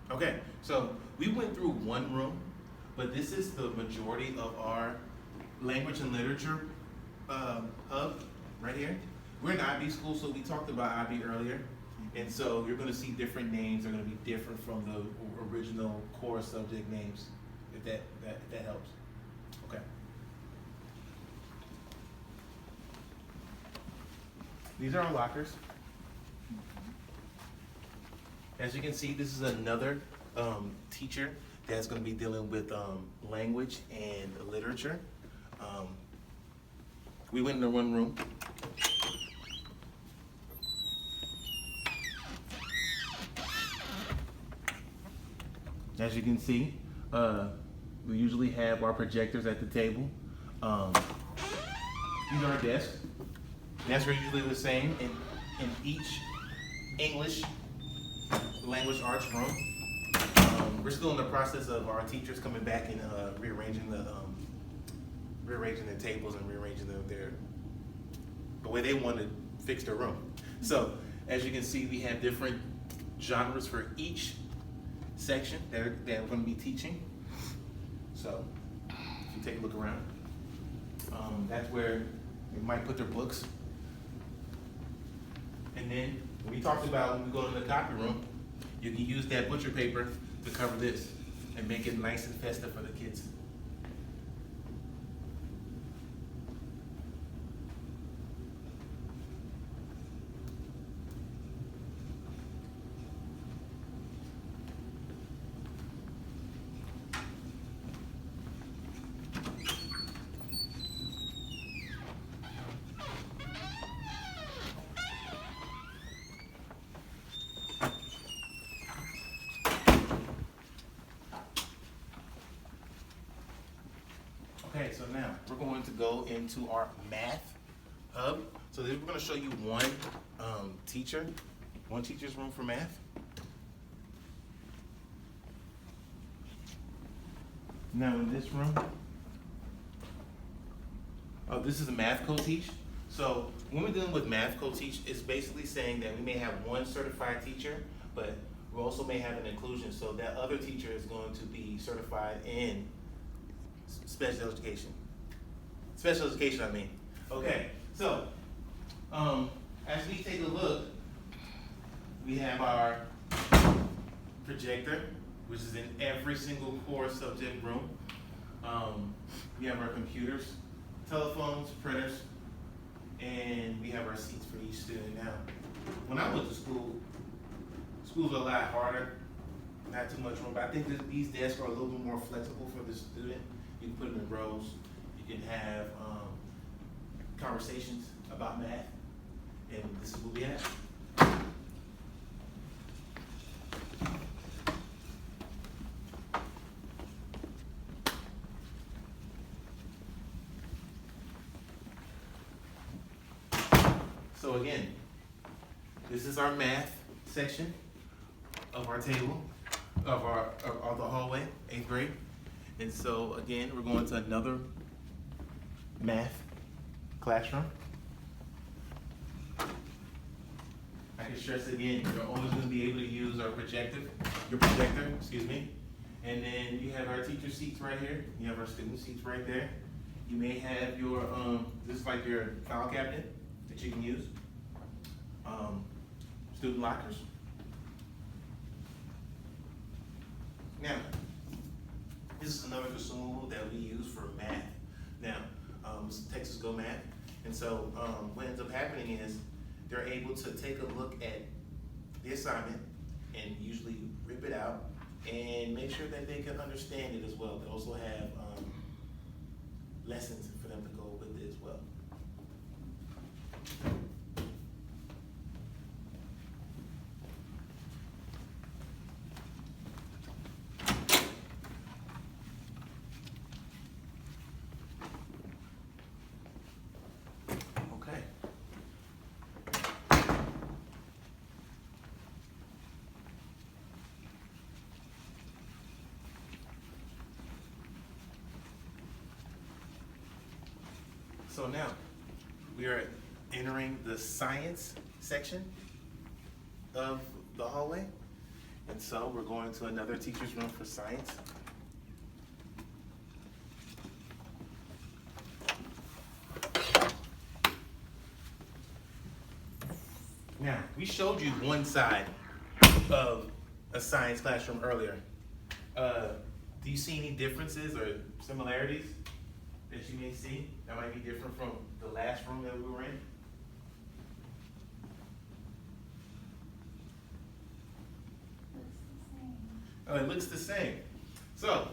Okay, so we went through one room, but this is the majority of our language and literature hub right here. We're an IB school, so we talked about IB earlier. And so you're going to see different names. They're going to be different from the original core subject names, if that helps. Okay. These are our lockers. As you can see, this is another teacher that's going to be dealing with language and literature. We went in the one room. As you can see, we usually have our projectors at the table. These are our desks. Desks are usually the same in each English language arts room. We're still in the process of our teachers coming back and rearranging the tables and rearranging the way they want to fix their room. So as you can see, we have different genres for each section that we're going to be teaching. So if you take a look around, that's where they might put their books. And then we talked about when we go to the copy room, you can use that butcher paper to cover this and make it nice and festive for the kids. Okay, so now we're going to go into our math hub. So we're going to show you one teacher's room for math. Now in this room, this is a math co-teach. So when we're dealing with math co-teach, it's basically saying that we may have one certified teacher, but we also may have an inclusion. So that other teacher is going to be certified in special education. Special education, I mean. Okay, so as we take a look, we have our projector, which is in every single core subject room. We have our computers, telephones, printers, and we have our seats for each student. Now, when I went to school, schools are a lot harder, not too much room, but I think that these desks are a little bit more flexible for the student. You can put them in rows. You can have conversations about math, and this is what we have. So again, this is our math section of our table, of the hallway, 8th grade. And so again, we're going to another math classroom. I can stress again, you're always going to be able to use your projector, And then you have our teacher seats right here. You have our student seats right there. You may have your, this is like your file cabinet that you can use. Student lockers. Now, this is another consumable that we use for math. Now, Texas Go Math. And so what ends up happening is they're able to take a look at the assignment and usually rip it out and make sure that they can understand it as well. They also have lessons for them to go with it as well. So now, we are entering the science section of the hallway. And And so we're going to another teacher's room for science. Now, we showed you one side of a science classroom earlier. Do you see any differences or similarities that you may see that might be different from the last room that we were in? Oh, it looks the same. So,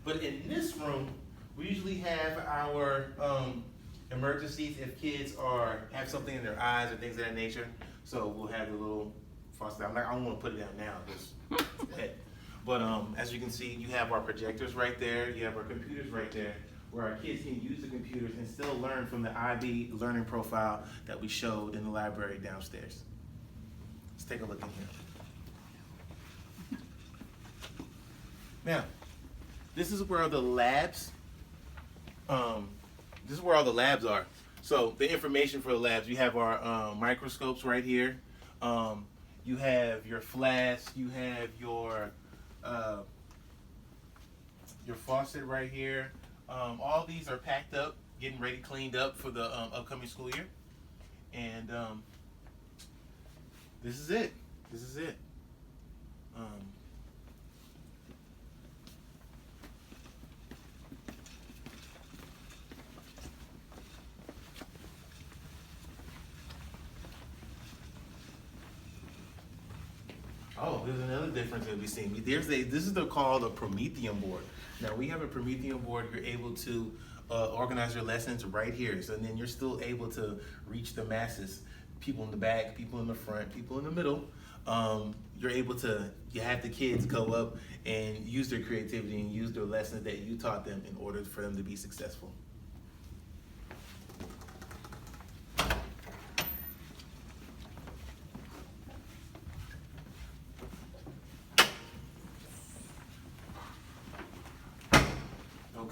but in this room, we usually have our emergencies if kids have something in their eyes or things of that nature. So we'll have the little faucet. I don't want to put it down now, just but as you can see, you have our projectors right there. You have our computers right there, where our kids can use the computers and still learn from the IB learning profile that we showed in the library downstairs. Let's take a look in here. Now, this is where the labs. This is where all the labs are. So the information for the labs, you have our microscopes right here. You have your flask. You have your faucet right here. All these are packed up, getting ready, cleaned up for the upcoming school year. And this is it. This is it. Oh, there's another difference that we've seen. This is called a Promethean board. Now we have a Promethean board. You're able to organize your lessons right here. So then you're still able to reach the masses. People in the back, people in the front, people in the middle. You have the kids go up and use their creativity and use their lessons that you taught them in order for them to be successful.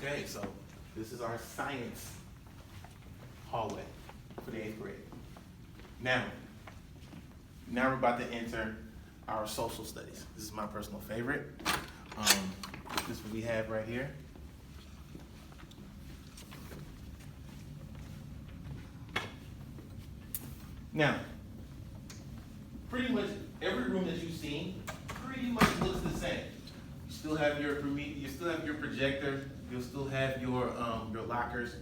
Okay, so this is our science hallway for the 8th grade. Now we're about to enter our social studies. This is my personal favorite. This is what we have right here. Now, pretty much every room that you've seen pretty much looks the same. You still have your projector. You'll still have your lockers.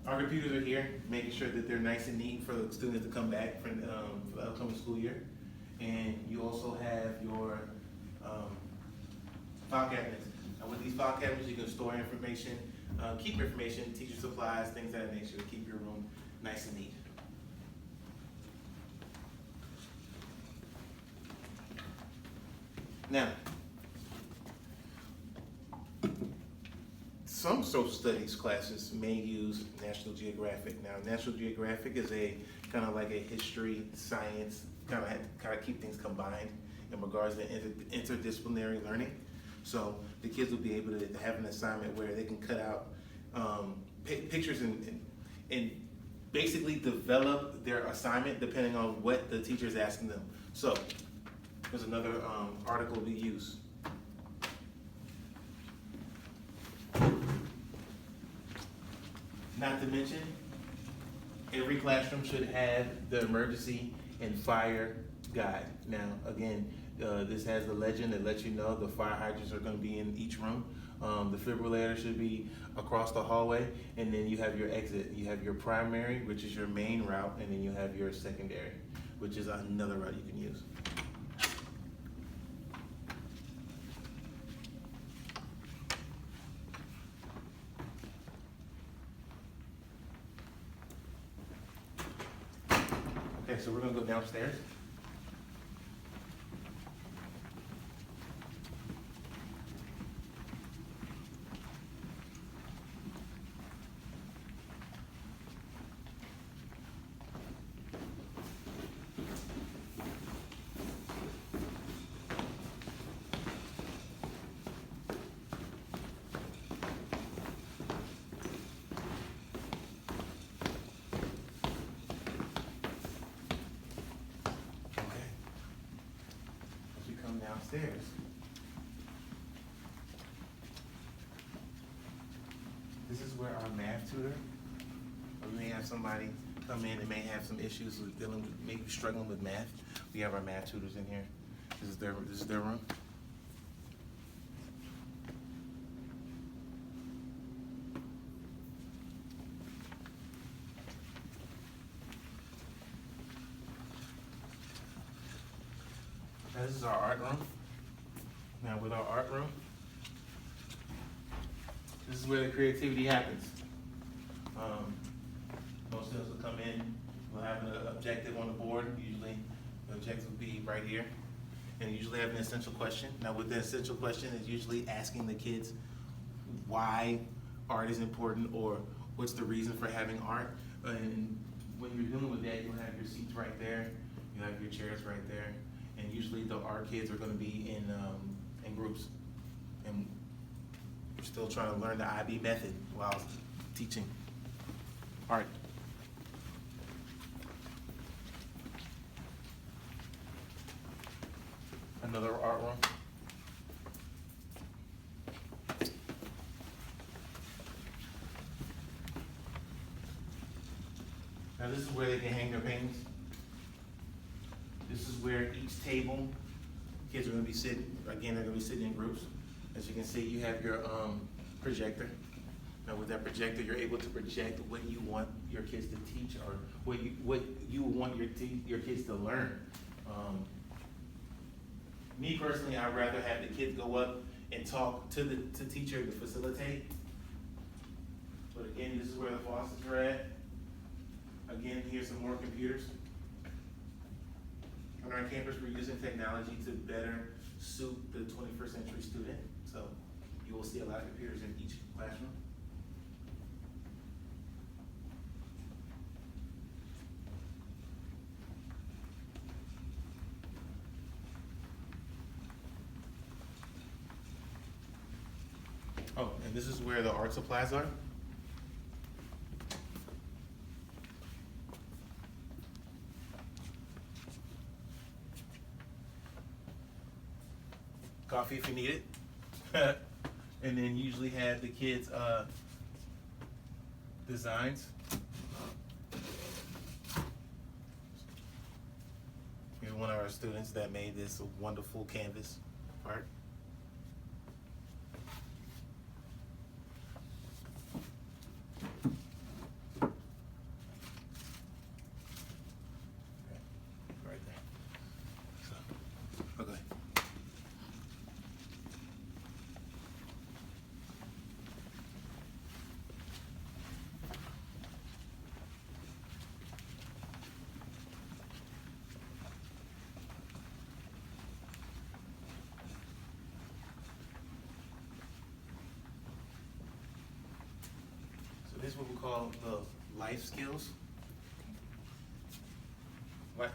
Our computers are here, making sure that they're nice and neat for the students to come back for the upcoming school year. And you also have your file cabinets. And with these file cabinets, you can store information, keep information, teacher supplies, things of that nature, to keep your room nice and neat. Now, some social studies classes may use National Geographic. Now, National Geographic is a kind of like a history, science, kind of keep things combined in regards to interdisciplinary learning. So the kids will be able to have an assignment where they can cut out pictures and basically develop their assignment depending on what the teacher is asking them. So there's another article we use. Not to mention, every classroom should have the emergency and fire guide. Now, again, this has the legend that lets you know the fire hydrants are going to be in each room. The defibrillator should be across the hallway, and then you have your exit. You have your primary, which is your main route, and then you have your secondary, which is another route you can use. Okay, so we're going to go downstairs. come downstairs. This is where our math tutor, or we may have somebody come in and may have some issues with dealing with, maybe struggling with math. We have our math tutors in here. This is their room. Now this is our art room. Now with our art room, this is where the creativity happens. Most students will come in, we'll have an objective on the board. Usually the objective will be right here. And usually have an essential question. Now with the essential question is usually asking the kids why art is important or what's the reason for having art. And when you're dealing with that, you'll have your seats right there, you'll have your chairs right there. And usually the art kids are gonna be in groups. And we're still trying to learn the IB method while teaching art. Another art room. Now this is where they can hang their paintings. This is where each table, kids are gonna be sitting, again, they're gonna be sitting in groups. As you can see, you have your projector. Now with that projector, you're able to project what you want your kids to teach or what you want your kids to learn. Me personally, I'd rather have the kids go up and talk to the teacher to facilitate. But again, this is where the faucets are at. Again, here's some more computers. On our campus, we're using technology to better suit the 21st century student. So you will see a lot of computers in each classroom. Oh, and this is where the art supplies are. Coffee if you need it. And then usually have the kids designs. Here's one of our students that made this wonderful canvas art. Right there. So, okay. This is what we call the life skills. Well,